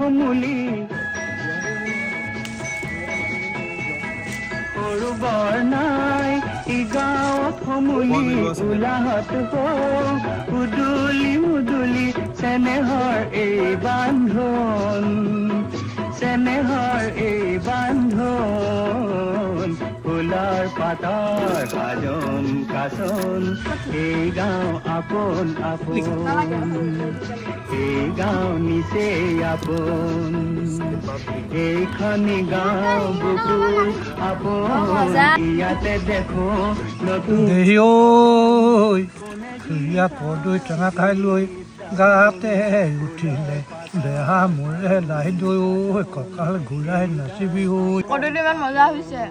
সমূলি নাই ই গাঁৱত সমূলি উলাহত উদুলি মুদুলি চেনেহৰ এই বান্ধন চেনেহৰ এই বান্ধন ফুলৰ পাতৰ কাজন কাচন এই গাঁও আপোন আপোন এই গাঁও নিচেই আপোন এইখনি গাঁও বুকু আপোন ইয়াতে দেখো নতুন ইয়াত পদৈ টেঙা খাই লৈ গাতে উঠিলে দেহা মোৰে লাই দৈ কঁকাল ঘূৰাই নাচিবি পদৈটো ইমান মজা হৈছে